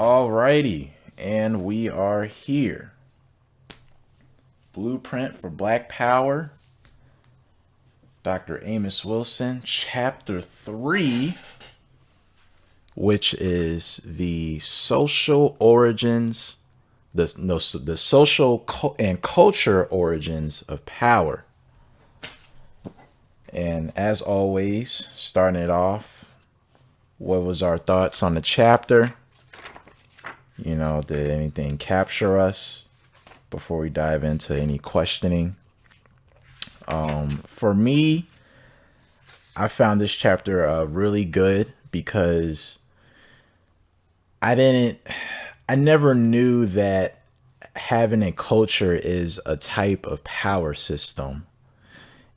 Alrighty, and we are here. Blueprint for Black Power, Dr. Amos Wilson, Chapter 3, which is the social origins, the social and culture origins of power. And as always, starting it off, what was our thoughts on the chapter? Did anything capture us before we dive into any questioning? For me, I found this chapter really good because I never knew that having a culture is a type of power system.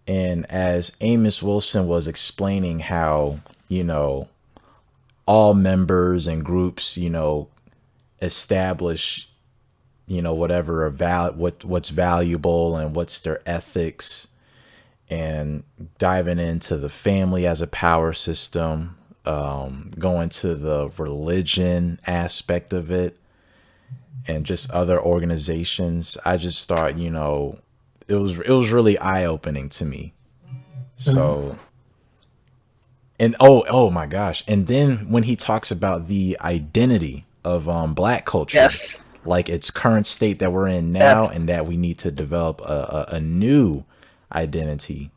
And as Amos Wilson was explaining how, all members and groups, establish, whatever what's valuable and what's their ethics, and diving into the family as a power system, going to the religion aspect of it, and just other organizations. I just thought, it was really eye opening to me. So, and oh my gosh, and then when he talks about the identity of Black culture, Yes. like its current state that we're in now, Yes. and that we need to develop a new identity,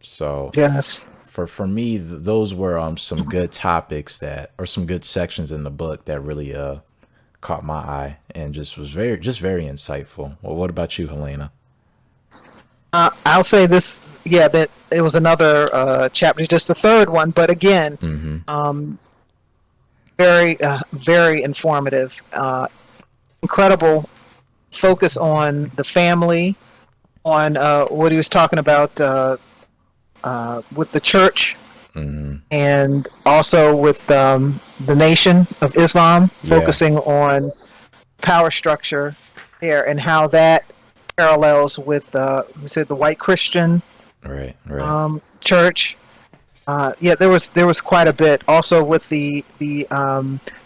So Yes. for me, those were some good topics or some good sections in the book that really caught my eye and just was very insightful. Well, what about you, Helena? I'll say this. Yeah, that it was another chapter, just the third one, but again, Mm-hmm. very informative. Incredible focus on the family, on what he was talking about with the church, Mm-hmm. and also with the Nation of Islam, Yeah. focusing on power structure there and how that parallels with we said the white Christian Right. Right. church. Yeah, there was quite a bit. Also with the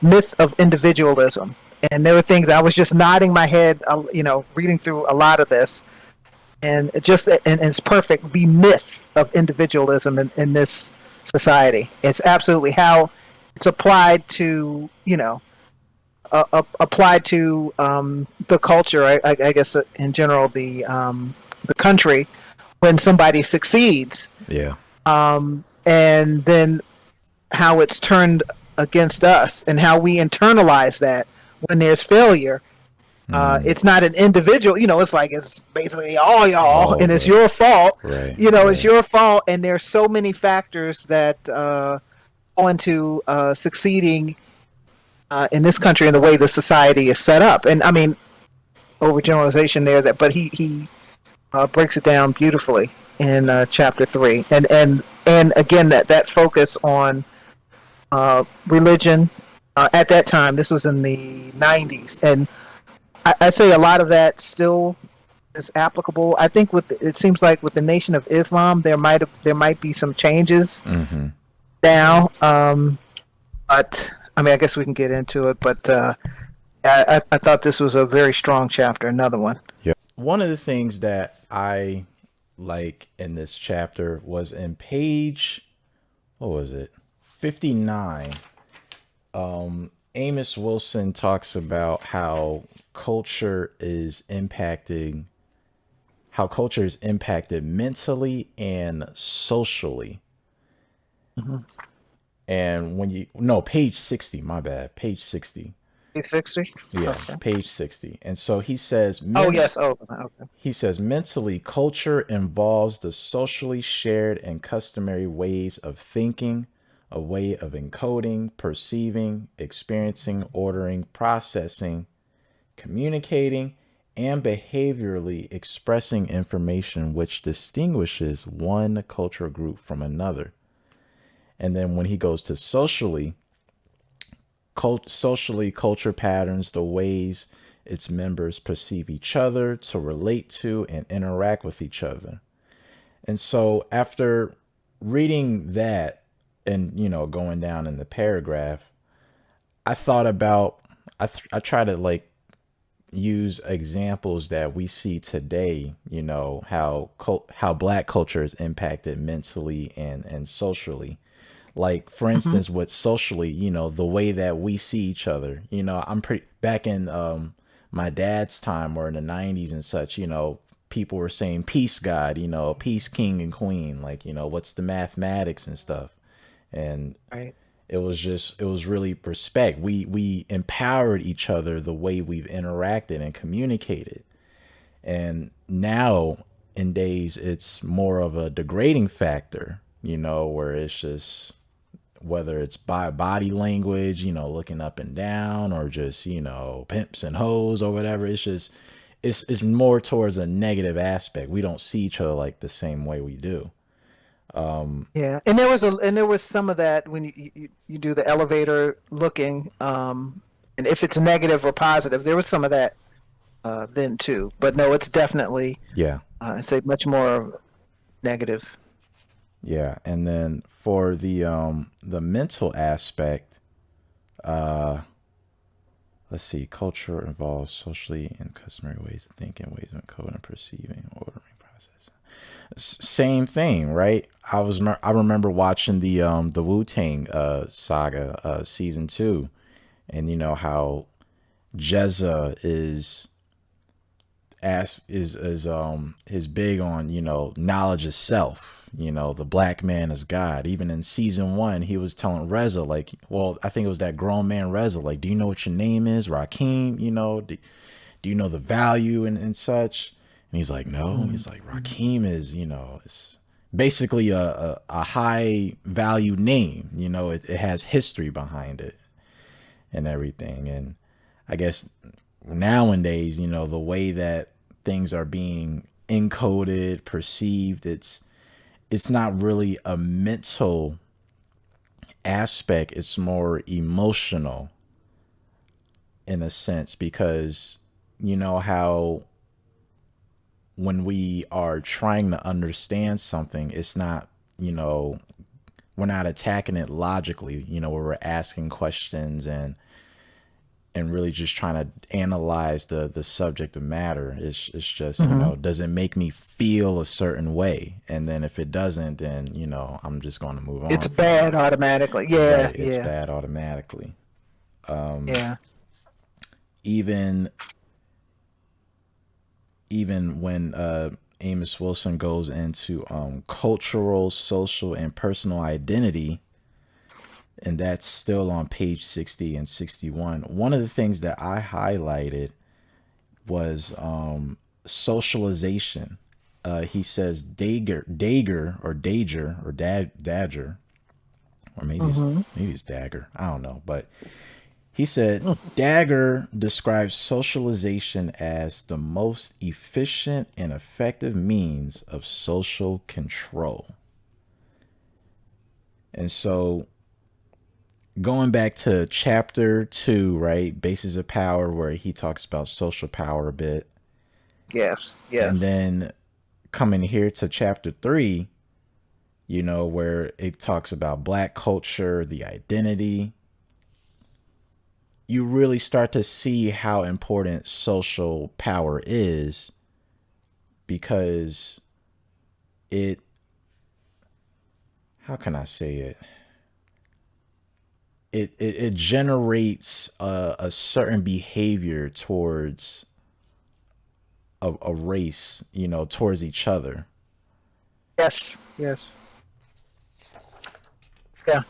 myth of individualism, and there were things I was just nodding my head, reading through a lot of this, and it's perfect. The myth of individualism in this society. It's absolutely how it's applied to applied to the culture. I guess in general the country when somebody succeeds, Yeah. and then how it's turned against us and how we internalize that when there's failure. Mm. It's not an individual, it's like it's basically all y'all, All and it's the your fault. right. It's Right. your fault, and there's so many factors that go into succeeding in this country and the way the society is set up. And I mean, overgeneralization there, but he breaks it down beautifully in chapter 3, and again that focus on religion. At that time, this was in the 90s, and I'd say a lot of that still is applicable. I think it seems like with the Nation of Islam, there might be some changes Mm-hmm. now. But I mean, I guess we can get into it. But I thought this was a very strong chapter. Another one. Yeah. One of the things that I like in this chapter was in page, what was it? 59. Amos Wilson talks about how culture is impacted mentally and socially. Mm-hmm. And when you no page 60, my bad, page 60. 60. Yeah, Okay. page 60. And so he says Oh yes. Oh okay. mentally, culture involves the socially shared and customary ways of thinking, a way of encoding, perceiving, experiencing, ordering, processing, communicating, and behaviorally expressing information which distinguishes one cultural group from another. And then when he goes to socially, culture patterns, the ways its members perceive each other, to relate to and interact with each other. And so after reading that and, going down in the paragraph, I thought about I try to like use examples that we see today, you know, how black culture is impacted mentally and socially. Like for Hmm. instance, with socially, you know, the way that we see each other. You know, I'm pretty back in my dad's time or in the 90s and such, you know, people were saying peace God, you know, peace king and queen, like, you know, what's the mathematics and stuff. And Right. it was really respect. We empowered each other the way we've interacted and communicated. And now in days it's more of a degrading factor, you know, where it's just whether it's by body language, you know, looking up and down, or just, you know, pimps and hoes or whatever. It's just it's more towards a negative aspect. We don't see each other like the same way we do. Yeah, and there was some of that when you do the elevator looking, and if it's negative or positive, there was some of that then too. But no, it's definitely Yeah. I'd say much more negative. Yeah. And then for the mental aspect, let's see, culture involves socially and customary ways of thinking, ways of encoding, perceiving, ordering process. Same thing, right? I remember watching the Wu Tang saga season 2, and you know how Jezza is big on, you know, knowledge of self. You know, the black man is God. Even in season 1, he was telling Reza, like, well, I think it was that grown man Reza, like, do you know what your name is, Rakim? You know, do you know the value and such? And he's like, no. He's like, Mm-hmm. Rakim is, you know, it's basically a high value name. You know, it has history behind it and everything. And I guess nowadays, you know, the way that things are being encoded, perceived, it's not really a mental aspect. It's more emotional in a sense, because you know how when we are trying to understand something, it's not, you know, we're not attacking it logically, you know, where we're asking questions and really just trying to analyze the subject of matter. It's just, you Hmm. know, does it make me feel a certain way? And then if it doesn't, then, you know, I'm just going to move on It's from bad that. automatically. Yeah, Right. It's yeah, bad automatically. yeah. Even even when Amos Wilson goes into cultural, social, and personal identity, and that's still on page 60 and 61. One of the things that I highlighted was socialization. He says Dager, or Dadger, or Hmm. maybe it's Dagger. I don't know, but he said Dagger describes socialization as the most efficient and effective means of social control. And so going back to chapter 2, right, Bases of Power, where he talks about social power a bit, Yes, yes. and then coming here to chapter 3, you know, where it talks about black culture, the identity, you really start to see how important social power is, because it, how can I say it? It generates a certain behavior towards a race, you know, towards each other. Yes, yes. Yeah.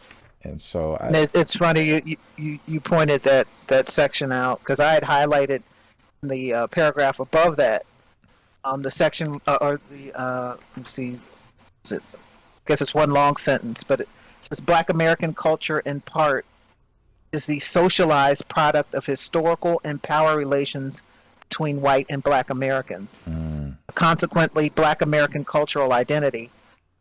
And so And it's funny you pointed that section out because I had highlighted the paragraph above that, the section or the let me see, is it, I guess it's one long sentence, but it says Black American culture in part is the socialized product of historical and power relations between white and Black Americans. Consequently, Black American cultural identity,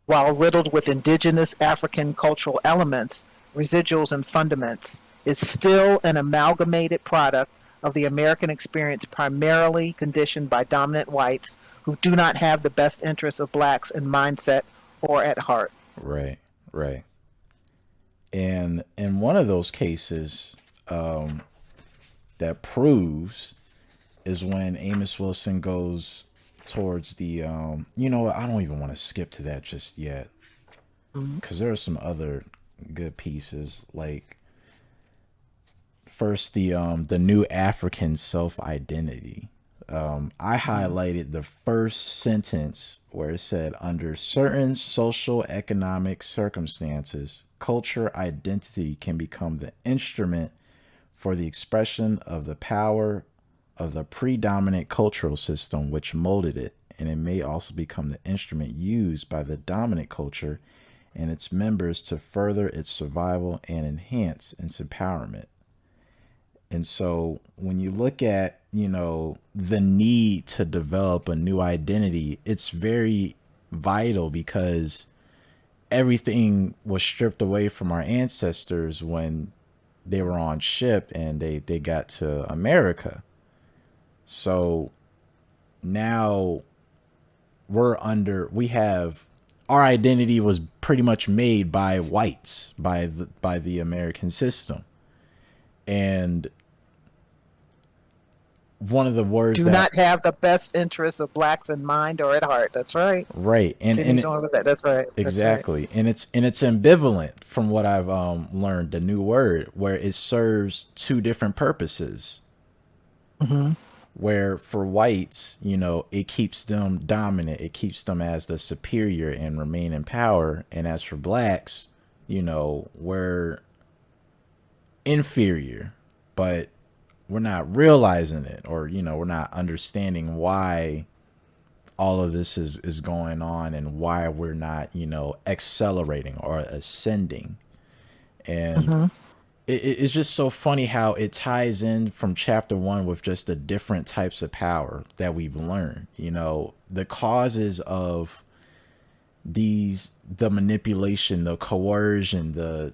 while riddled with indigenous African cultural elements, residuals, and fundaments, is still an amalgamated product of the American experience primarily conditioned by dominant whites who do not have the best interests of blacks in mindset or at heart. right, right. And in one of those cases, that proves is when Amos Wilson goes towards the you know what, I don't even want to skip to that just yet Mhm. because there are some other good pieces like first the new African self-identity. I Mhm. highlighted the first sentence where it said under certain social economic circumstances culture identity can become the instrument for the expression of the power of the predominant cultural system which molded it, and it may also become the instrument used by the dominant culture and its members to further its survival and enhance its empowerment. And so when you look at, you know, the need to develop a new identity, it's very vital because everything was stripped away from our ancestors when they were on ship and they got to America. So now we have our identity was pretty much made by whites, by the American system. And one of the words Do that not have the best interests of blacks in mind or at heart. That's right. right Continues on with that. That's right. That's right. exactly, and it's ambivalent from what I've learned, the new word where it serves two different purposes. Hmm. Where for whites, you know, it keeps them dominant, it keeps them as the superior and remain in power, and as for blacks, you know, we're inferior, but we're not realizing it, or you know, we're not understanding why all of this is going on and why we're not, you know, accelerating or ascending. And Hmm. it's just so funny how it ties in from chapter one with just the different types of power that we've learned. You know, the causes of the manipulation, the coercion, the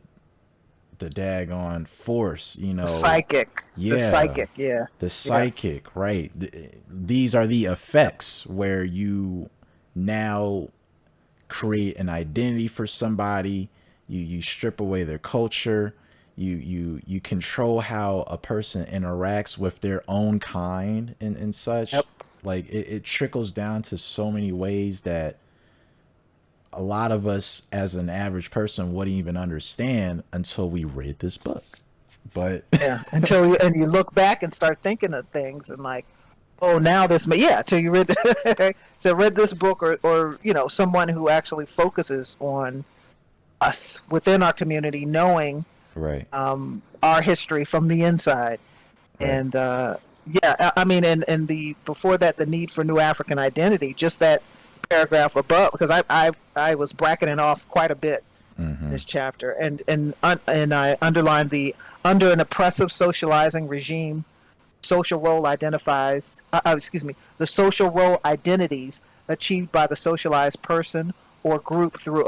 daggone force, you The know. psychic. The Yeah, psychic. Yeah. the Yeah. psychic, right? These are the effects where you now create an identity for somebody. You strip away their culture. You control how a person interacts with their own kind and Yep. such. Like it trickles down to so many ways that a lot of us as an average person wouldn't even understand until we read this book. But Yeah. Until you look back and start thinking of things and like, oh, now this may, yeah, till you read so read this book, or someone who actually focuses on us within our community, knowing right, our history from the inside. right, And yeah, I mean, and the before that, the need for new African identity, just that paragraph above, because I was bracketing off quite a bit in this chapter, and I underlined the under an oppressive socializing regime, social role identifies, excuse me, the social role identities achieved by the socialized person or group through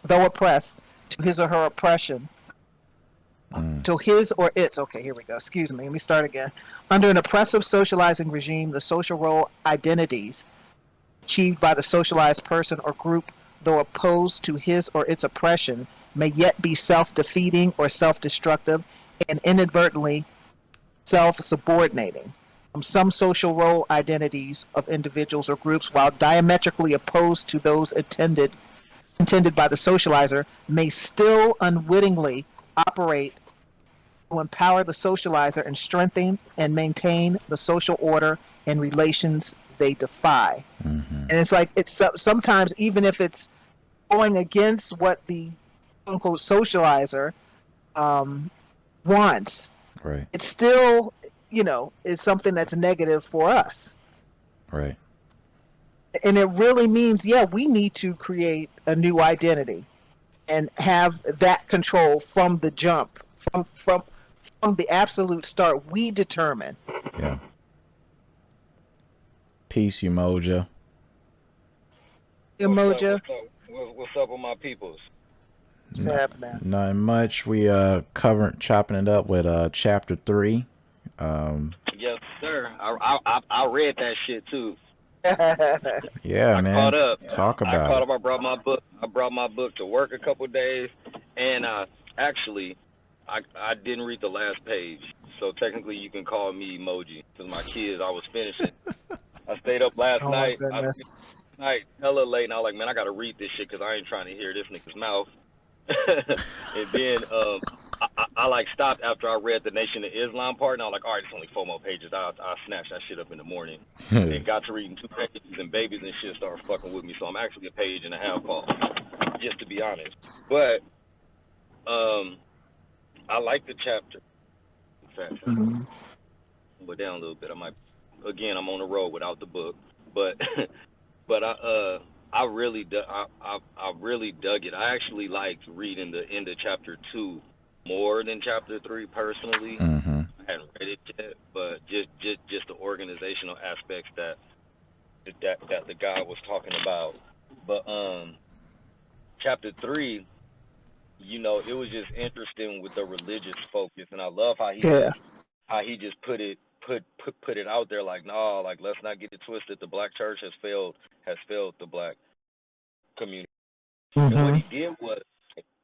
though oppressed, to his or her oppression, to his or its, okay, here we go, excuse me, let me start again. Under an oppressive socializing regime, the social role identities achieved by the socialized person or group, though opposed to his or its oppression, may yet be self defeating or self destructive and inadvertently self subordinating. Some social role identities of individuals or groups, while diametrically opposed to those intended by the socializer, may still unwittingly operate to empower the socializer and strengthen and maintain the social order and relations they defy. And it's like it's sometimes, even if it's going against what the quote unquote socializer um, wants, right, it still is something that's negative for us. right. And it really means, yeah, we need to create a new identity and have that control from the jump, from the absolute start. We determine. Yeah. Peace, Umoja. What's up? Emoja, What's up? What's up with my peoples? what's Not, happening? not much. We covering chopping it up with chapter three. Um, Yes, sir. I read that shit too. yeah, I man. caught up. Talk I about caught it. up. I brought my book. I brought my book to work a couple days, and actually, I didn't read the last page, so technically you can call me emoji. Cause my kids, I was finishing. I stayed up last Oh my night. I goodness. stayed up last night hella late, and I was like, man, I gotta read this shit because I ain't trying to hear this nigga's mouth. And then I like stopped after I read the Nation of Islam part, and I was like, all right, it's only 4 more pages. I'll snatch that shit up in the morning. And got to reading 2 pages, and babies and shit started fucking with me. So I'm actually a page and a half off, just to be honest. But I like the chapter. In fact, Mm-hmm. go down a little bit. I might, again, I'm on the road without the book, but but I really I really dug it. I actually liked reading the end of chapter 2 more than chapter 3 personally. Mm-hmm. I hadn't read it yet, but just the organizational aspects that the guy was talking about. But chapter 3, you know, it was just interesting with the religious focus, and I love Yeah. how he just put it out there like, no, like let's not get it twisted. The black church has failed the black community. And what Mm-hmm. he did was,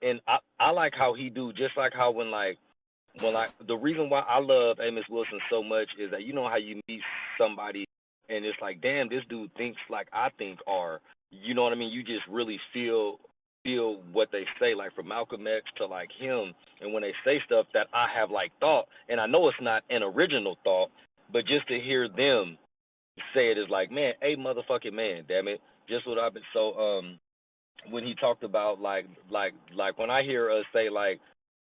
and I like how he do, just like how when the reason why I love Amos Wilson so much is that you know how you meet somebody and it's like, damn, this dude thinks like I think, or you know what I mean? You just really feel what they say, like from Malcolm X to like him, and when they say stuff that I have like thought, and I know it's not an original thought, but just to hear them say it is like, man, a motherfucking man, damn it. Just what I've been when he talked about like when I hear us say like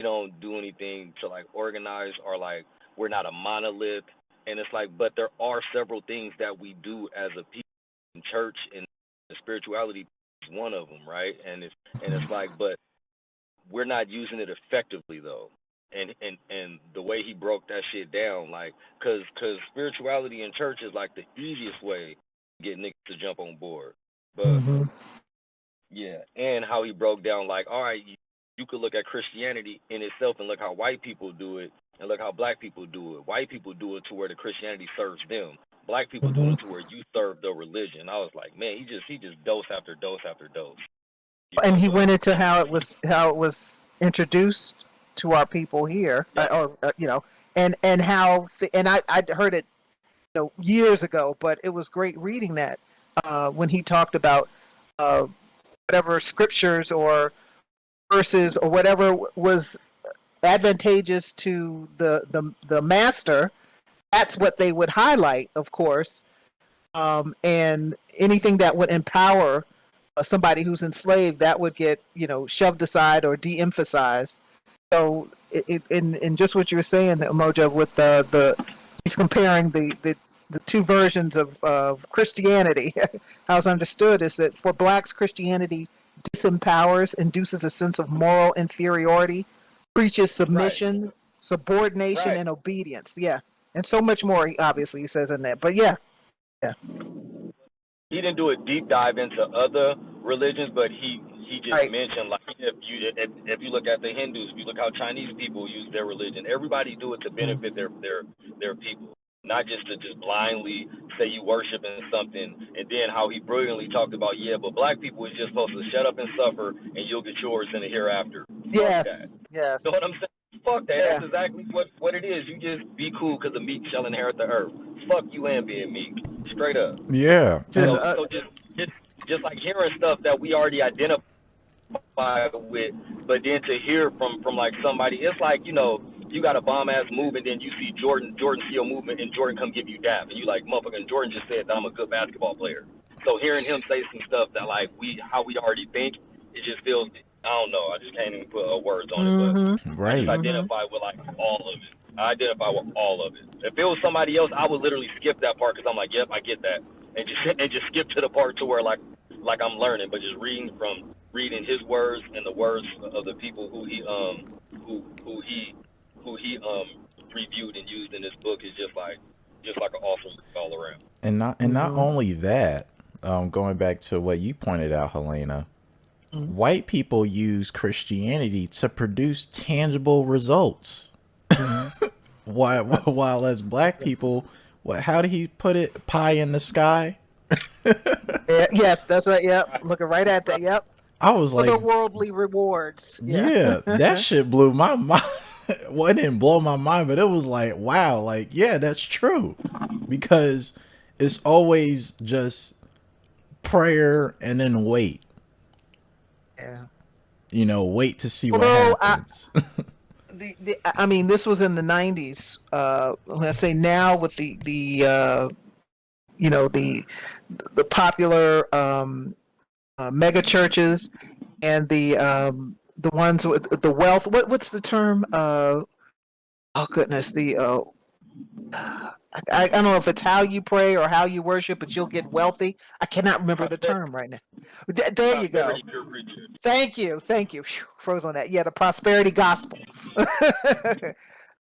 we don't do anything to like organize or like we're not a monolith, and it's like, but there are several things that we do as a people in church, and spirituality is one of them, right? And it's like, but we're not using it effectively though. And the way he broke that shit down, like, cause spirituality in church is like the easiest way to get niggas to jump on board. But Mm-hmm. yeah, and how he broke down, like, all right, you could look at Christianity in itself and look how white people do it, and look how black people do it. White people do it to where the Christianity serves them. Black people doing Mm-hmm. it to where you serve the religion. I was like, man, he just dose after dose after dose. You And know, he but went into how it was introduced to our people here, yeah, and how and I heard it years ago, but it was great reading that when he talked about uh, whatever scriptures or verses or whatever was advantageous to the master. That's what they would highlight, of course, and anything that would empower somebody who's enslaved, that would get shoved aside or de-emphasized. So in just what you were saying, Moja, with the he's comparing the two versions of Christianity. How it's understood is that for blacks, Christianity disempowers, induces a sense of moral inferiority, preaches right, submission, subordination, right. and obedience. Yeah, and so much more. Obviously, he says in that. But yeah, yeah, He didn't do a deep dive into other religions, but he just right. mentioned like if you look at the Hindus, if you look how Chinese people use their religion, everybody do it to Mm. benefit their people, not just to just blindly say you worship in something. And then how he brilliantly talked about, yeah, but black people is just supposed to shut up and suffer, and you'll get yours in the hereafter. Fuck that. Yes, You know yes, what I'm saying? Fuck that. yeah. That's exactly what it is. You just be cool because the meek shall inherit the earth. Fuck you and being meek. Straight up. Yeah, Just and So just like hearing stuff that we already identify with, but then to hear from like somebody, it's like, you got a bomb ass move, and then you see Jordan see a movement, and Jordan come give you dap, and you like, motherfucking Jordan just said that I'm a good basketball player. So hearing him say some stuff that like how we already think, it just feels, I don't know, I just can't even put words on it, but mm-hmm, I just right. mm-hmm. identify with like all of it. I identify with all of it. If it was somebody else, I would literally skip that part because I'm like, yep, I get that, and just skip to the part to where like I'm learning, but just reading his words and the words of the people who he reviewed and used in this book is just like an awesome read all around. And not Mm-hmm. only that, going back to what you pointed out, Helena, Mm-hmm. white people use Christianity to produce tangible results. Mm-hmm. While as black Yes. people, how did he put it? Pie in the sky. Yeah, yes, that's right. Yep, Right, looking right at that. Yep, I was like, otherworldly rewards. Yeah. yeah, that shit blew my mind. Well, it didn't blow my mind, but it was like, wow, like, yeah, that's true. Because it's always just prayer and then wait. Yeah. Wait to see what Although happens. I mean, this was in the '90s. Let's say now with the you know the popular mega churches and the ones with the wealth. What's the term? Oh goodness, I don't know if it's how you pray or how you worship, but you'll get wealthy. I cannot remember the term right now. There you go. Prosperity pure preacher. Thank you. Whew, froze on that. Yeah, the prosperity gospel.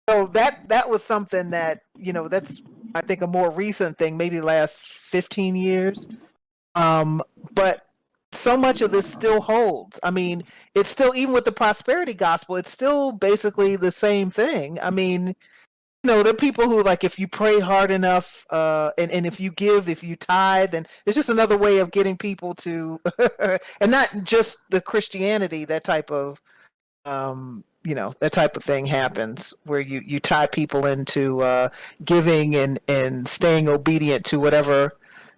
So that was something that that's I think a more recent thing, maybe last 15 years. But so much of this still holds. I mean, it's still, even with the prosperity gospel, it's still basically the same thing. I mean, there are people who, like, if you pray hard enough, and if you give, if you tithe, and it's just another way of getting people to, and not just the Christianity, that type of, that type of thing happens where you tie people into giving and staying obedient to whatever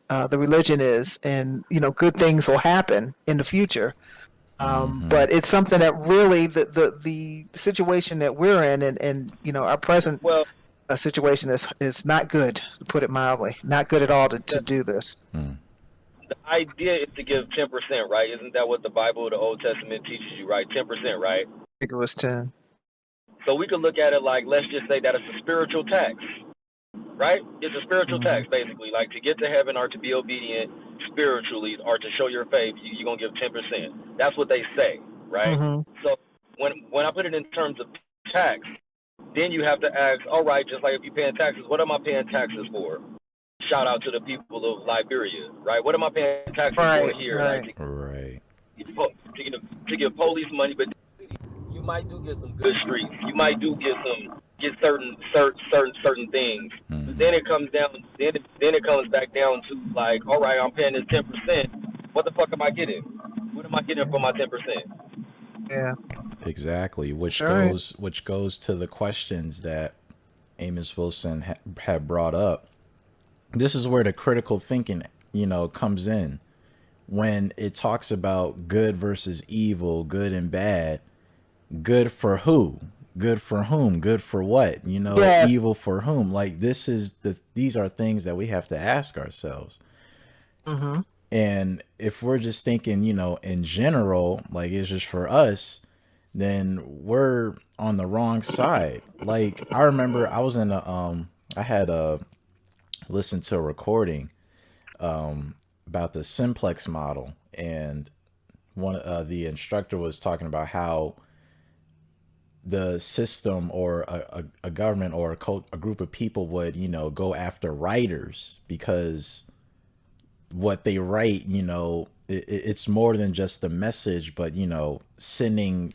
the religion is, and good things will happen in the future. Hmm. But it's something that really the situation that we're in, and our present Well, situation is not good, to put it mildly. Not good at all to the, do this. the idea is to give 10%, right? Isn't that what the Bible, the Old Testament teaches you, right? 10%, right? I think it was 10. So we could look at it like, let's just say that it's a spiritual tax, right? It's a spiritual Mm-hmm. tax, basically. Like, to get to heaven or to be obedient spiritually or to show your faith, you're going to give 10%. That's what they say, right? Mm-hmm. So when I put it in terms of tax, then you have to ask, all right, just like if you're paying taxes, what am I paying taxes for? Shout out to the people of Liberia, right? What am I paying taxes for Right, here? Like, right. Right. to give police money, but you might do get some good streets. You might do get certain things. But Hmm. then it comes down. Then it comes back down to, like, all right, I'm paying this 10%. What the fuck am I getting? What am I getting for my 10%? Yeah. Exactly. Which Sure. goes to the questions that Amos Wilson had brought up. This is where the critical thinking, comes in. When it talks about good versus evil, good and bad, good for who? Good for whom? Good for what? Yes. Evil for whom? Like, these are things that we have to ask ourselves. Mm-hmm. And if we're just thinking, in general, like it's just for us, then we're on the wrong side. Like, I remember I was in I had listened to a recording about the simplex model, and the instructor was talking about how the system or a government or a group of people would go after writers because what they write, it's more than just the message, but sending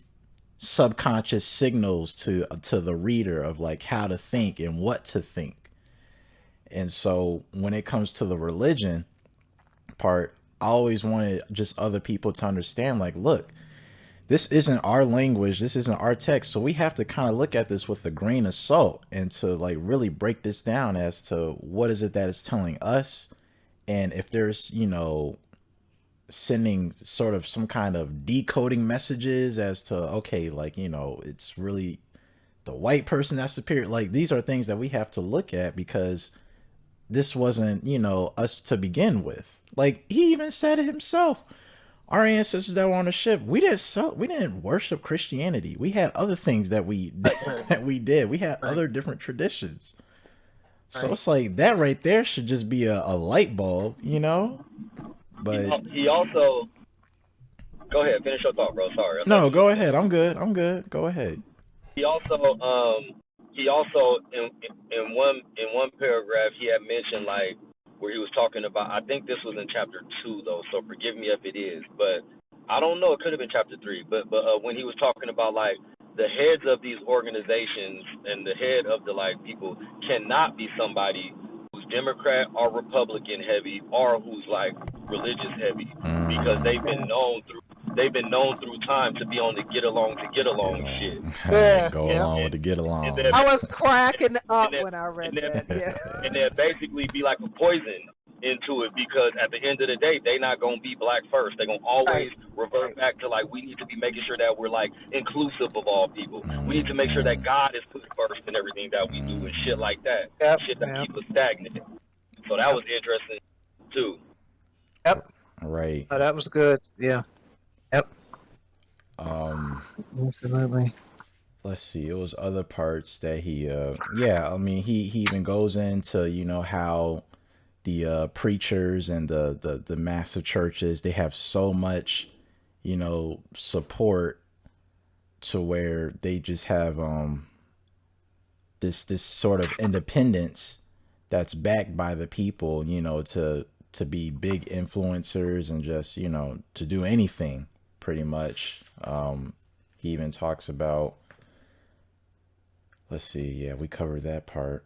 subconscious signals to the reader of like how to think and what to think. And so when it comes to the religion part, I always wanted just other people to understand, like, look, this isn't our language, this isn't our text, so we have to kind of look at this with a grain of salt and to like really break this down as to what is it that it's telling us. And if there's sending sort of some kind of decoding messages as to, okay, like, it's really the white person that's superior, like these are things that we have to look at, because this wasn't us to begin with. Like, he even said it himself. Our ancestors that were on the ship, we didn't worship Christianity. We had other things that we that we did. We had Right. other different traditions. So Right. it's like that right there should just be a light bulb, He, But he also go ahead, finish your thought, bro. Sorry, I thought no, you go was ahead. done. I'm good. I'm good. Go ahead. He also he also in one paragraph he had mentioned, like, where he was talking about, I think this was in chapter 2 though, so forgive me if it is, but I don't know, it could have been chapter 3, but when he was talking about, like, the heads of these organizations and the head of the, like, people cannot be somebody who's Democrat or Republican heavy or who's, like, religious heavy, because Mm-hmm. they've been Yeah. known through they've been known through time to be on the get along Get shit. Yeah, go yeah. along with the get And along. then I was cracking and up then when I and read then that. Yeah. and then basically be like a poison into it, because at the end of the day they not gonna be black first. They're gonna Right. always revert Right. back to like, we need to be making sure that we're like inclusive of all people. We need to make sure Hmm. that God is put first in everything that we do and shit Hmm. like that. Yep. Shit that Yep. keep us stagnant. So that Yep. was interesting too. Yep. Right. Oh, that was good. Yeah. Yep. Um, Absolutely. let's see. It was other parts that he yeah, I mean he even goes into, how the preachers and the massive churches, they have so much, support to where they just have this sort of independence that's backed by the people, to be big influencers and just, to do anything pretty much. He even talks about, let's see, yeah, we covered that part.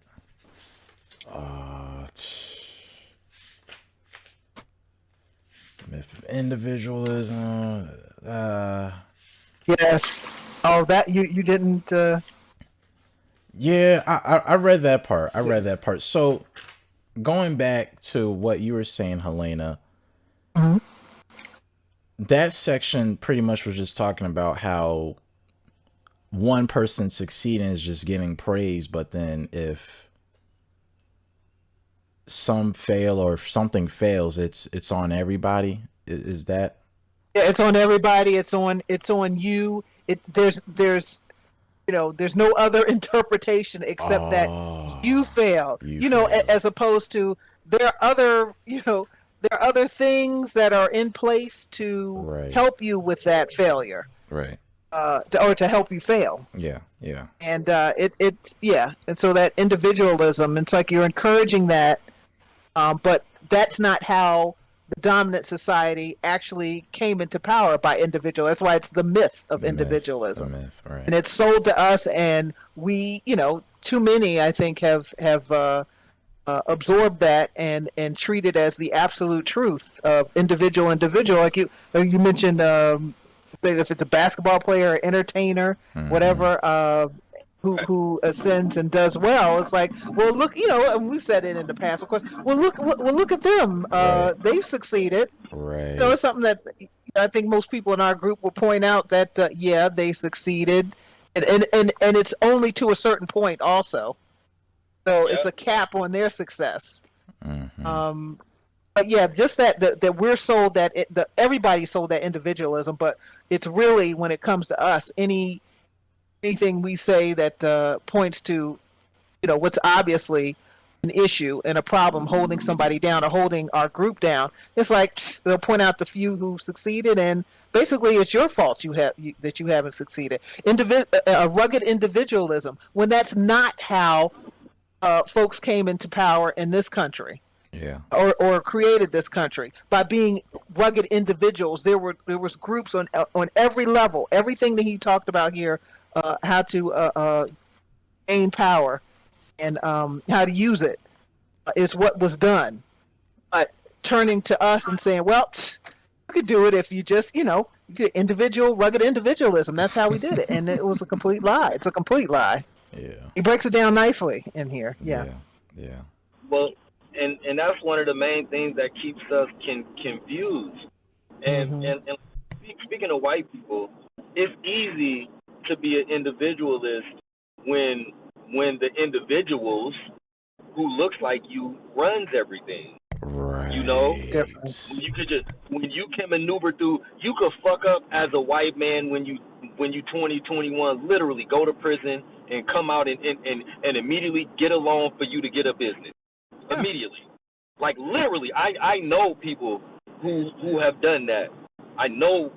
Myth of individualism. Yes. Oh, that you didn't. Yeah, I read that part. I Yeah. read that part. So going back to what you were saying, Helena, Mhm. that section pretty much was just talking about how one person succeeding is just getting praise, but then if some fail or if something fails, it's on everybody. Is that? Yeah, it's on everybody. It's on you. There's there's no other interpretation except that you Oh, failed. you failed. As opposed to there are other there are other things that are in place to Right. help you with that failure, Right. or to help you fail. Yeah. Yeah. And yeah, and so that individualism, it's like you're encouraging that, but that's not how the dominant society actually came into power, by individual. That's why it's the myth of The myth. The individualism, myth. Right. and it's sold to us, and we, too many, I think, have absorbed that and treat it as the absolute truth of individual. Like you mentioned, say if it's a basketball player, or entertainer, Mm-hmm. whatever, who ascends and does well. It's like, well, look, and we've said it in the past, of course. Well, look at them. Right. They've succeeded. Right. It's something that I think most people in our group will point out that yeah, they succeeded, and it's only to a certain point, also. So it's Yep. a cap on their success. Mm-hmm. Um, but yeah, just that we're sold that everybody sold that individualism, but it's really, when it comes to us, anything we say that points to what's obviously an issue and a problem holding somebody down or holding our group down. It's like they'll point out the few who succeeded, and basically it's your fault that you haven't succeeded. Rugged individualism, when that's not how folks came into power in this country, Yeah. or created this country, by being rugged individuals. There was groups on every level. Everything that he talked about here, how to gain power and how to use it, is what was done. But turning to us and saying, well, you could do it if you just, you could rugged individualism. That's how we did it. And it was a complete lie. It's a complete lie. Yeah. He breaks it down nicely in here. Yeah. Yeah. Yeah. Well, and that's one of the main things that keeps us confused. And Hmm. and, and speaking of white people, it's easy to be an individualist when the individuals who looks like you runs everything. You know, Different. Right. when you can maneuver through, you could fuck up as a white man when you 2021, literally go to prison and come out and immediately get a loan for you to get a business Yeah. immediately. Like literally, I know people who have done that. I know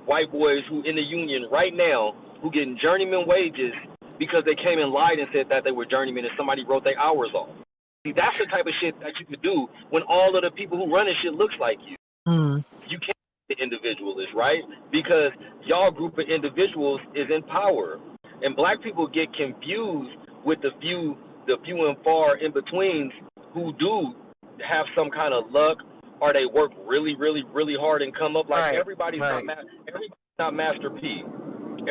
white boys who in the union right now who getting journeyman wages because they came and lied and said that they were journeymen and somebody wrote their hours off. See, that's the type of shit that you could do when all of the people who run this shit looks like you. Mm. You can't be the individualist, right? Because y'all group of individuals is in power, and black people get confused with the few and far in betweens who do have some kind of luck or they work really, really, really hard and come up. Like Right. everybody's Right. everybody's not Master P.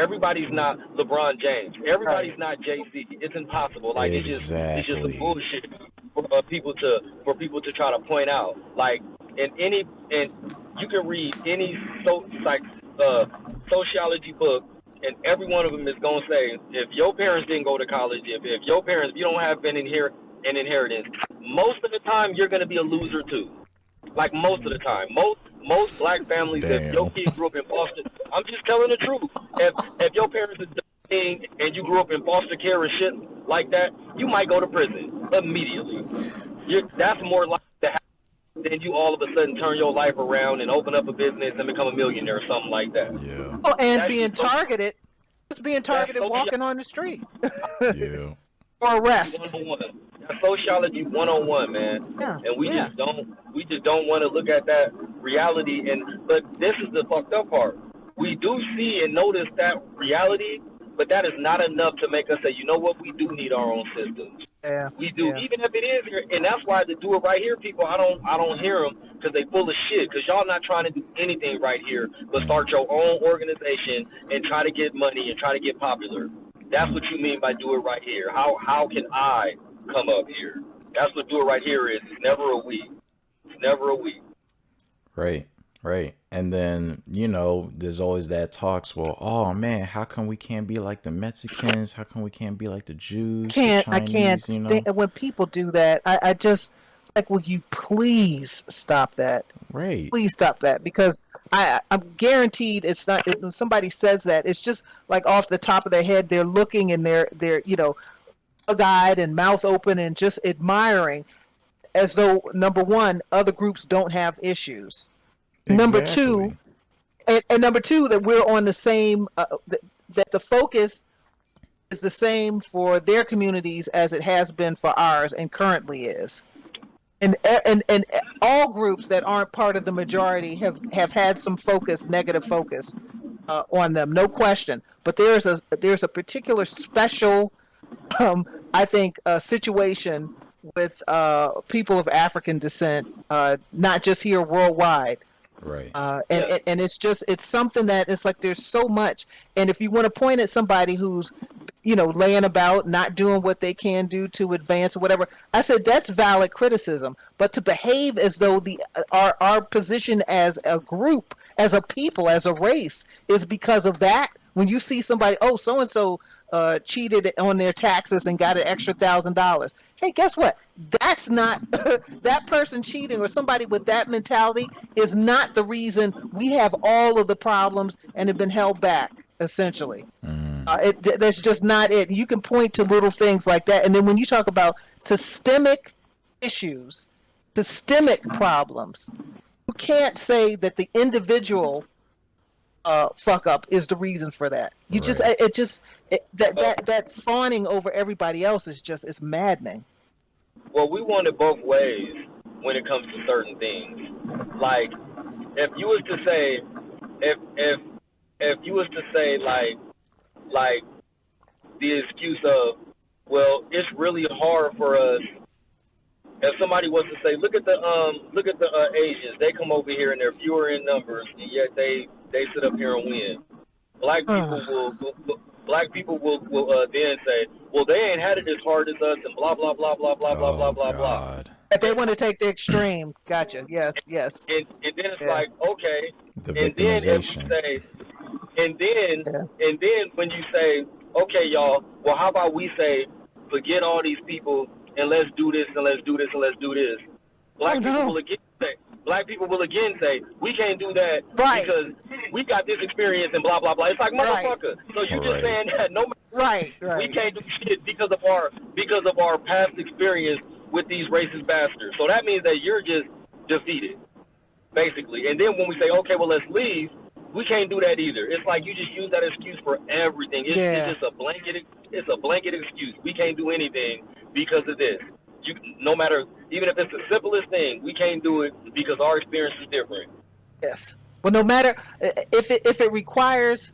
Everybody's not LeBron James. Everybody's Right. not Jay-Z. It's impossible. Like it's just some Exactly. bullshit for people to try to point out. Like and you can read any sociology book, and every one of them is gonna say if your parents didn't go to college, if your parents you don't have an inheritance, most of the time you're gonna be a loser too. Like most of the time, most black families, if your Damn. kid grew up in foster, I'm just telling the truth. If your parents are dying and you grew up in foster care and shit like that, you might go to prison immediately. That's more likely to happen than you all of a sudden turn your life around and open up a business and become a millionaire or something like that. Yeah. Oh, and That's being just so, targeted, just being targeted that's walking on the street Yeah. or arrest. 101. That's sociology 101, man. Yeah. And Yeah. we just don't want to look at that reality. But this is the fucked up part. We do see and notice that reality, but that is not enough to make us say, you know what, we do need our own systems. Yeah. We do, Yeah. even if it is here, and that's why to do it right here, people, I don't hear them because they full of shit. Because y'all not trying to do anything right here, but start your own organization and try to get money and try to get popular. That's what you mean by do it right here. How can I come up here? That's what do it right here is. It's never a we. It's never a we. Right. Right. And then, there's always that talks, well, oh man, how come we can't be like the Mexicans? How come we can't be like the Jews, the I can't Chinese, stand when people do that. I just like, will you please stop that? Right. Please stop that, because I'm guaranteed it's not. When somebody says that, it's just like off the top of their head. They're looking and they're bug-eyed and mouth open and just admiring, as though number one, other groups don't have issues. Number two, Exactly. and number two, that we're on the same. That the focus is the same for their communities as it has been for ours and currently is. And all groups that aren't part of the majority have had some negative focus on them, no question. But there's a particular special, I think, situation with people of African descent, not just here, worldwide. Right. And it's something that it's like there's so much. And if you want to point at somebody who's laying about, not doing what they can do to advance or whatever, I said that's valid criticism. But to behave as though our position as a group, as a people, as a race is because of that, when you see somebody, oh, so and so cheated on their taxes and got an extra $1,000. Hey, guess what? That's not that person cheating or somebody with that mentality is not the reason we have all of the problems and have been held back. Essentially, that's just not it. You can point to little things like that, and then when you talk about systemic issues, systemic problems, you can't say that the individual fuck up is the reason for that. You just that fawning over everybody else is just, it's maddening. Well, we want it both ways when it comes to certain things. Like, if you was to say, if you was to say like the excuse of, well, it's really hard for us. If somebody was to say, look at the Asians, they come over here and they're fewer in numbers, and yet they sit up here and win. Black people will then say, well, they ain't had it as hard as us, and blah blah blah blah blah blah blah blah blah. But they want to take the extreme. Gotcha. Yes. And then it's like, okay. The And then if victimization. you say, and then when you say, okay, y'all, well, how about we say, forget all these people and let's do this and let's do this and let's do this. Black people will again say, we can't do that because we got this experience and blah blah blah. It's like, motherfucker. So you just saying that no matter we can't do shit because of our past experience with these racist bastards. So that means that you're just defeated, basically. And then when we say, okay, well, let's leave, we can't do that either. It's like you just use that excuse for everything. It's just a blanket. It's a blanket excuse. We can't do anything because of this. No matter, even if it's the simplest thing, we can't do it because our experience is different. Yes. Well, no matter if it requires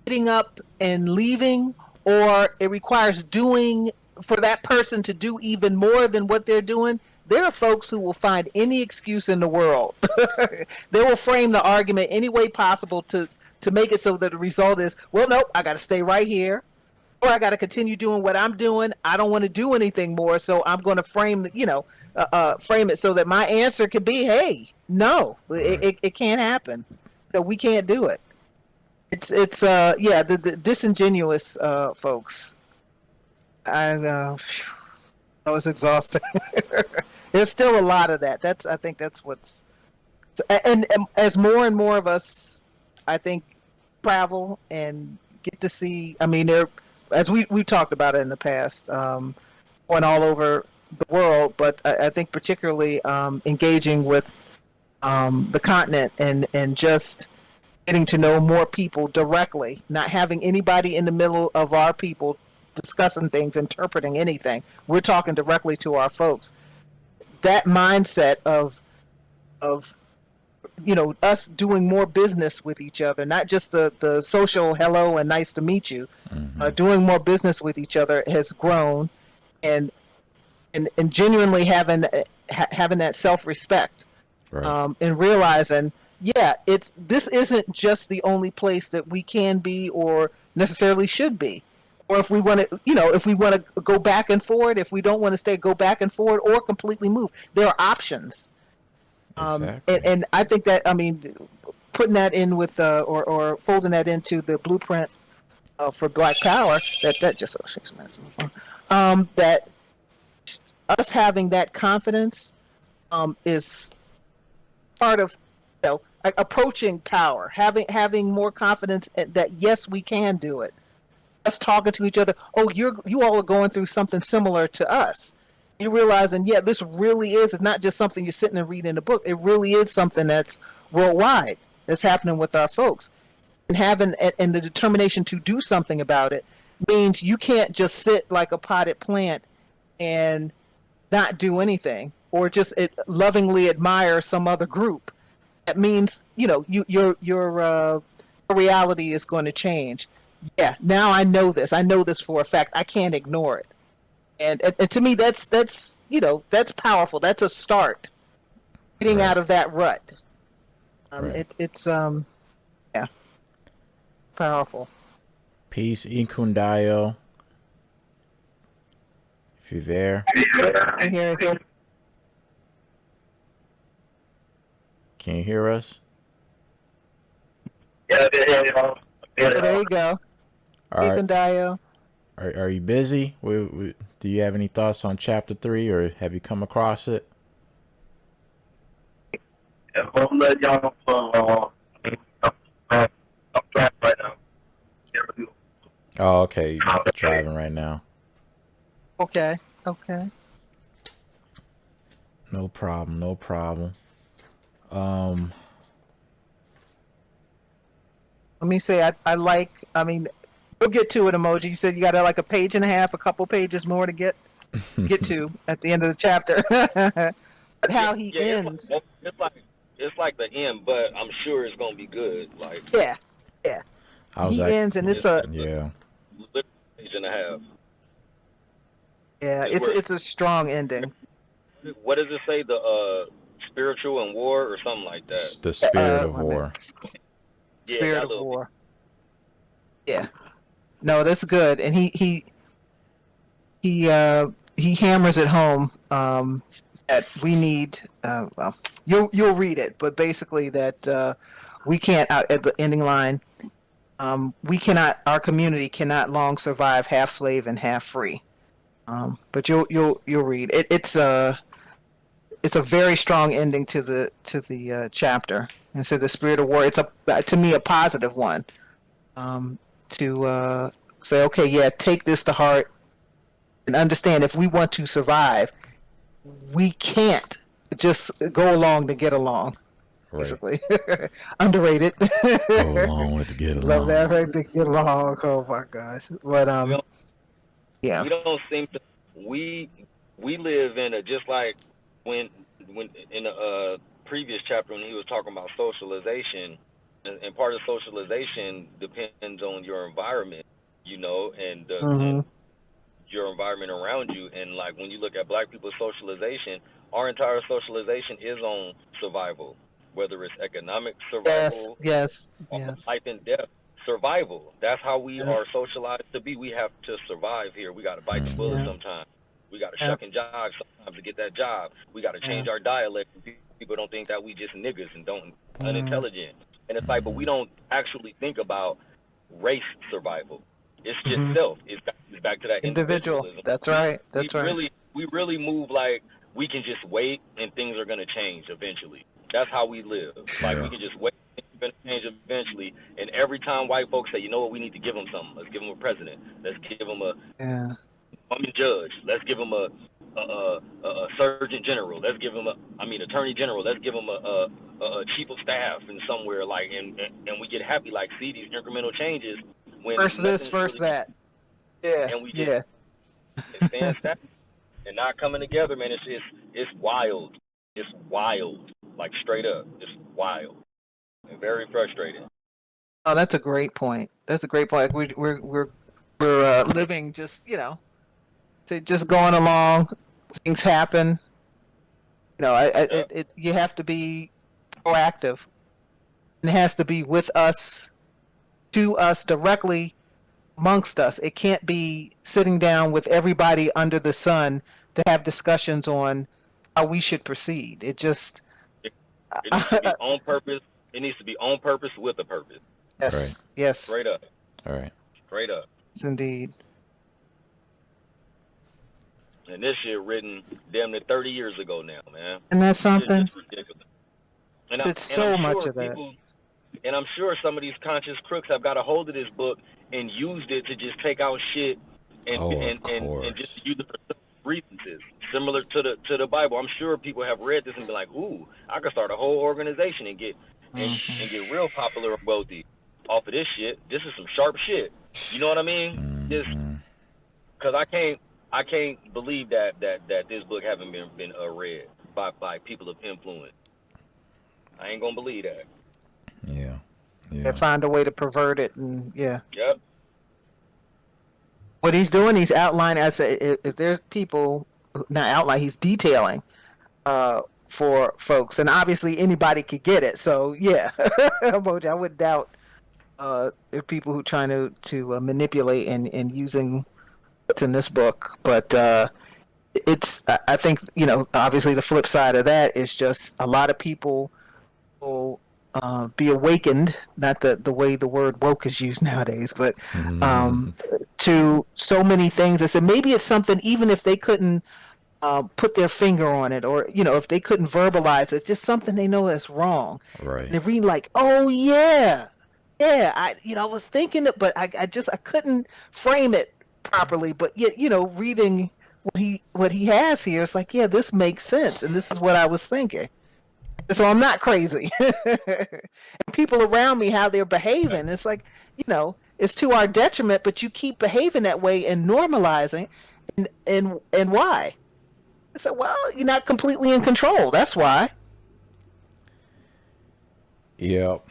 getting up and leaving, or it requires doing for that person to do even more than what they're doing, There are folks who will find any excuse in the world. They will frame the argument any way possible to make it so that the result is, well, nope, I got to stay right here, or I got to continue doing what I'm doing. I don't want to do anything more, so I'm going to frame it so that my answer could be, hey, no, Right. it can't happen. No, we can't do it. It's yeah, the disingenuous folks. I was exhausted. There's still a lot of that. I think that's what's and as more and more of us, I think, travel and get to see. I mean, there, as we talked about it in the past, going all over the world, but I think particularly engaging with the continent and just getting to know more people directly, not having anybody in the middle of our people discussing things, interpreting anything. We're talking directly to our folks. That mindset of us doing more business with each other, not just the social hello and nice to meet you, Mm-hmm. doing more business with each other has grown, and and genuinely having that self respect, Right. and realizing, yeah, this isn't just the only place that we can be or necessarily should be. Or if we want to, if we want to go back and forward, if we don't want to stay, go back and forward, or completely move. There are options. Exactly. And I think that, I mean, putting that in with or folding that into the blueprint for Black Power, that just shakes my ass. That us having that confidence is part of approaching power, having more confidence that yes, we can do it. Us talking to each other. Oh, you all are going through something similar to us. You realizing, yeah, this really is. It's not just something you're sitting and reading in a book. It really is something that's worldwide. That's happening with our folks, and having and the determination to do something about it means you can't just sit like a potted plant and not do anything, or just lovingly admire some other group. That means your reality is going to change. Yeah, now I know this. I know this for a fact. I can't ignore it. And to me, that's powerful. That's a start. Getting Right. out of that rut. Right. It's yeah, powerful. Peace, Inkundayo, if you're there. And here, Can you hear us? there you go. All right. Ikundayo. Are you busy? Do you have any thoughts on chapter 3, or have you come across it? I'm letting y'all I'm driving right now. Oh, okay. You're driving right now. Okay. Okay. No problem. No problem. Um. Let me say, I like. I mean, we'll get to it. Emoji. You said you got like a page and a half, a couple pages more to get to at the end of the chapter. But how he Yeah, ends. it's like the end, but I'm sure it's gonna be good. Like Yeah. Yeah. I was He like, ends, and it's it's a yeah. a page and a half. yeah. It's a strong ending. What does it say? The spiritual and war or something like that. The spirit of Wait a minute. war. Yeah, Spirit that of little bit. war. Yeah. No, that's good, and he hammers it home that we need. Well, you'll read it, but basically that we can't at the ending line. We cannot. Our community cannot long survive half slave and half free. But you'll read it. It's a very strong ending to the chapter. And so the spirit of war. It's to me a positive one. To say, okay, yeah, take this to heart and understand, if we want to survive, we can't just go along to get along. Right. Basically, underrated. Go along with the get Love along. that, right? To get along. Oh my gosh! But We don't, yeah. we don't seem to. We live in a, just like when in the previous chapter when he was talking about socialization, and part of socialization depends on your environment, and Hmm. your environment around you. And like when you look at black people's socialization, our entire socialization is on survival, whether it's economic Yes, survival yes, or yes. life and death survival. That's how we Yeah, are socialized to be. We have to survive here. We got to bite the bullet yeah, sometimes. We got to yeah, shuck and jive sometimes to get that job. We got to yeah. change our dialect. People don't think that we just niggas and don't Mm, unintelligent. And it's like, but we don't actually think about race survival. It's just hmm. self. It's back to that Individual. individualism. That's We right. we That's right. really move like we can just wait and things are gonna change eventually. That's how we live. Like we Yeah. can just wait and things are gonna change eventually. And every time white folks say, you know what, we need to give them something. Let's give them a president. Let's give them a Yeah. judge. Let's give them a surgeon general. Let's give them attorney general. Let's give them a chief of staff in somewhere like and we get happy like see these incremental changes when First this, nothing's first really that. Yeah, and we just yeah. stand static and not coming together, man. It's wild. It's wild. Like straight up, it's wild and very frustrating. Oh, that's a great point. That's a great point. We're living just just going along. Things happen. Yep. You have to be proactive. It has to be with us, to us directly, amongst us. It can't be sitting down with everybody under the sun to have discussions on how we should proceed. It just It, it needs to be on purpose. It needs to be on purpose with a purpose. Right. yes, yes, Straight up. All right. Straight up. yes, indeed. And this shit written damn near 30 years ago now, man. And that's It's something. just ridiculous. And It's I'm so much sure of that. people, and I'm sure some of these conscious crooks have got a hold of this book and used it to just take out shit and Oh, of and and course. just use it for reasons similar to the Bible. I'm sure people have read this and be like, "Ooh, I could start a whole organization and get Mhm. and get real popular and wealthy off of this shit. This is some sharp shit." You know what I mean? Just Hmm. because I can't believe that this book haven't been read by people of influence. I ain't gonna believe that. Yeah. They Yeah. find a way to pervert it, and yeah, Yep. what he's doing, he's outlining. If there's people not outline, he's detailing for folks, and obviously anybody could get it. So yeah, I would doubt there are people who trying to manipulate and using what's in this book. But I think obviously the flip side of that is just a lot of people will be awakened, not the way the word woke is used nowadays, but um, to so many things. I said maybe it's something, even if they couldn't put their finger on it, or if they couldn't verbalize it, just something they know is wrong. And Right. they're reading like, oh yeah, yeah, I was thinking it, but I couldn't frame it properly. But yet, reading what he has here, it's like, yeah, this makes sense, and this is what I was thinking. So I'm not crazy. And people around me, how they're behaving, it's like, it's to our detriment, but you keep behaving that way and normalizing, and why? I said, well, you're not completely in control. That's why. Yep.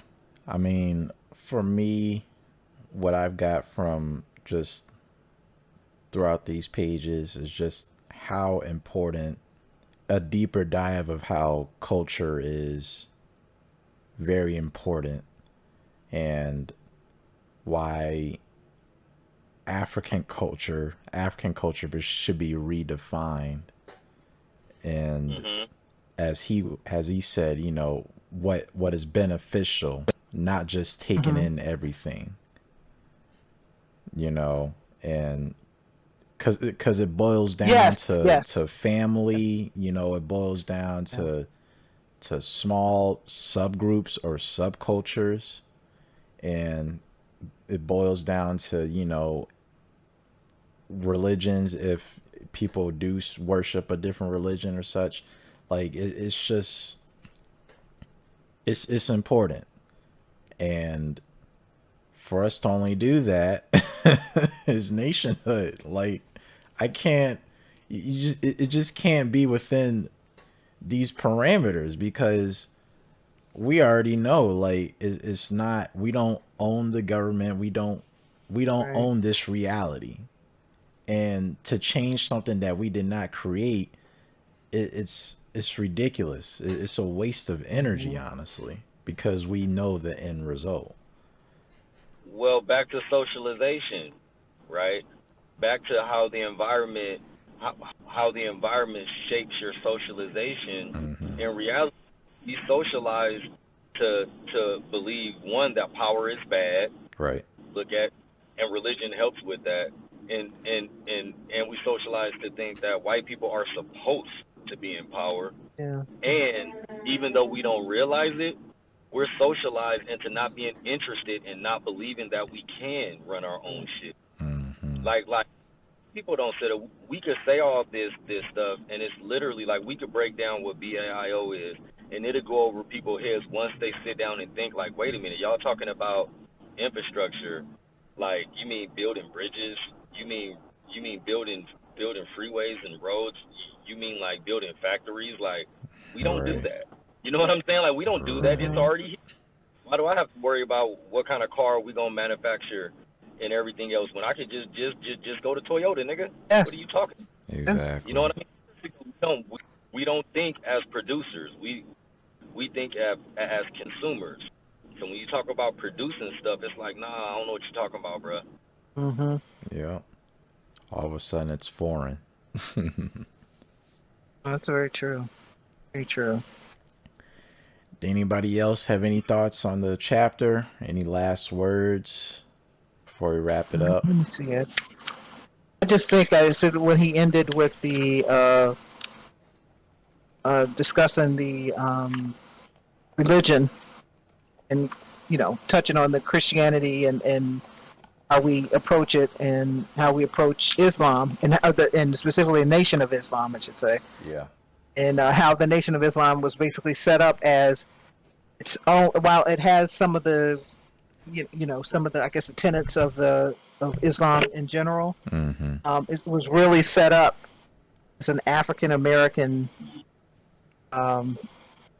I mean, for me, what I've got from just throughout these pages is just how important a deeper dive of how culture is very important and why African culture should be redefined. And Mhm. as he said, what is beneficial, not just taking Hmm. in everything, you know, and because it boils down Yes, yes, to family, it boils down yeah. to small subgroups or subcultures, and it boils down to religions, if people do worship a different religion or such. Like it's just it's important, and for us to only do that is nationhood. Like I can't, it just can't be within these parameters, because we already know, like it's not, we don't own the government, we don't Right. own this reality. And to change something that we did not create, it's ridiculous. It's a waste of energy, honestly, because we know the end result. Well, back to socialization, right? Back to how the environment shapes your socialization. Hmm. In reality, we socialize to believe, one, that power is bad. Right. Look at, and religion helps with that. And we socialize to think that white people are supposed to be in power. Yeah. And even though we don't realize it, we're socialized into not being interested and not believing that we can run our own shit. Hmm. Like people don't say that we could say all this stuff, and it's literally like we could break down what BAIO is, and it'll go over people's heads once they sit down and think like, wait a minute, y'all talking about infrastructure? Like, you mean building bridges? You mean building freeways and roads? You mean like building factories? Like, we don't do Right. that. You know what I'm saying? Like, we don't do that. It's Mhm. already here. Why do I have to worry about what kind of car we gonna manufacture and everything else when I could just go to Toyota, nigga? What are Yes. you talking? Yes. You know Exactly. what I mean? We don't think as producers. We think as consumers. So when you talk about producing stuff, it's like, nah, I don't know what you're talking about, bro. Mm-hmm. Yeah. All of a sudden, it's foreign. That's very true. Very true. Anybody else have any thoughts on the chapter? Any last words before we wrap it up? Let me see it. I just think I said when he ended with the discussing the religion and touching on the Christianity and how we approach it and how we approach Islam and specifically the Nation of Islam, I should say, Yeah. and how the Nation of Islam was basically set up as its own. While it has some of the some of the, I guess, the tenets of Islam in general, Mm-hmm. it was really set up as an African American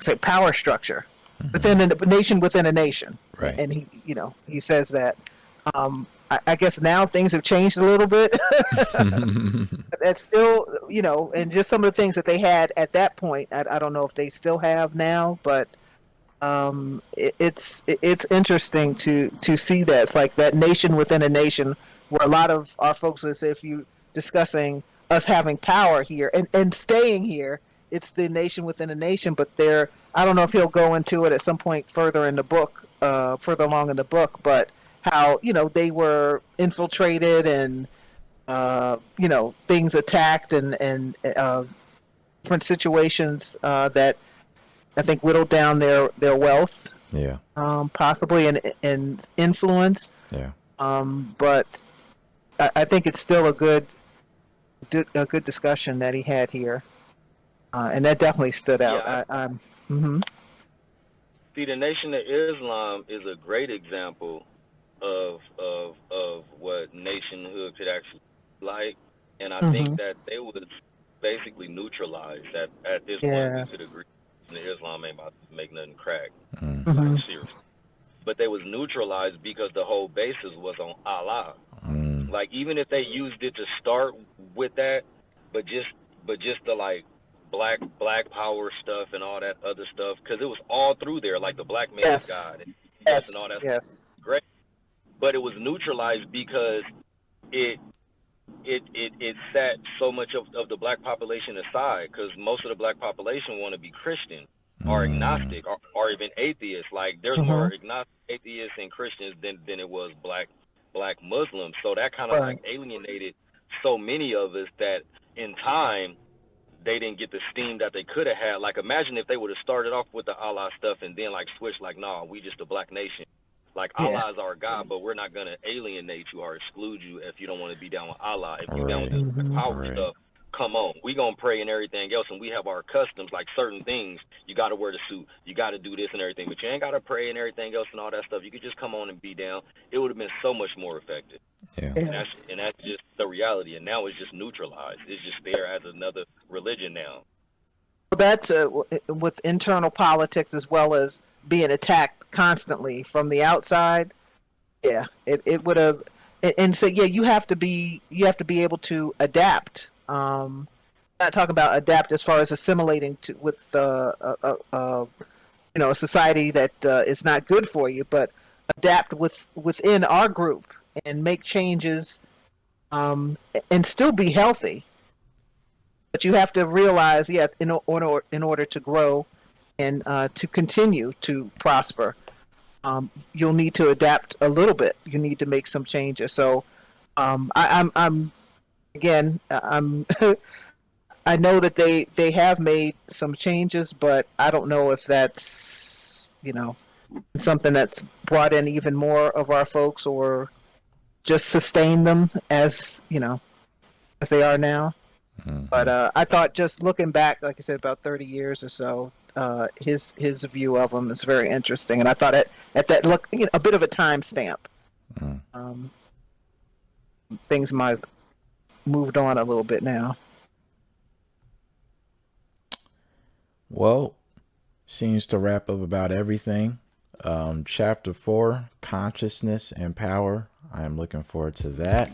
say power structure within a nation within a nation. Right. And he says that. I guess now things have changed a little bit. That's still, and just some of the things that they had at that point, I don't know if they still have now, but it's interesting to see that it's like that nation within a nation, where a lot of our folks is, if you discussing us having power here and staying here, it's the nation within a nation. But there, I don't know if he'll go into it at some point further in the book, further along in the book, but how they were infiltrated and things attacked and different situations that I think whittled down their wealth, Yeah. possibly, and influence. Yeah. But I think it's still a good discussion that he had here, and that definitely stood out. Yeah. Mm-hmm. See, the Nation of Islam is a great example of what nationhood could actually be like, and I Mm-hmm. think that they was basically neutralized. At this point, Yeah. we could agree that Islam ain't about to make nothing crack, Mm. Mm-hmm. like seriously. But they was neutralized because the whole basis was on Allah. Mm. Like, even if they used it to start with that, but just the like black power stuff and all that other stuff, because it was all through there, like the black man is Yes. God and Yes. all that Yes. stuff. Great. But it was neutralized because it set so much of the black population aside, because most of the black population want to be Christian or Mm. agnostic or even atheist. Like, there's Mm-hmm. more agnostic atheists and Christians than it was black Muslims. So that kind of Right. like alienated so many of us that in time they didn't get the steam that they could have had. Like, imagine if they would have started off with the Allah stuff and then like switched, like, nah, we just a black nation. Like, Yeah. Allah is our God, but we're not gonna alienate you or exclude you if you don't want to be down with Allah. If you down with Right. this Mhm. power Right. stuff, come on. We gonna pray and everything else, and we have our customs, like certain things. You gotta wear the suit, you gotta do this and everything, but you ain't gotta pray and everything else and all that stuff. You could just come on and be down. It would have been so much more effective. Yeah. Yeah. And that's just the reality. And now it's just neutralized. It's just there as another religion now. That's with internal politics as well as being attacked constantly from the outside. Yeah, it would have. and so yeah, you have to be able to adapt. Not talking about adapt as far as assimilating to with a society that is not good for you, but adapt within our group and make changes, and still be healthy. But you have to realize, yeah, in order to grow and to continue to prosper, you'll need to adapt a little bit. You need to make some changes. So I'm again, I'm I know that they have made some changes, but I don't know if that's something that's brought in even more of our folks or just sustain them as they are now. But I thought, just looking back, like I said, about 30 years or so, his view of them is very interesting, and I thought at that look, a bit of a time stamp. Um, Things might have moved on a little bit now. Well, seems to wrap up about everything. Chapter 4, consciousness and power. I am looking forward to that.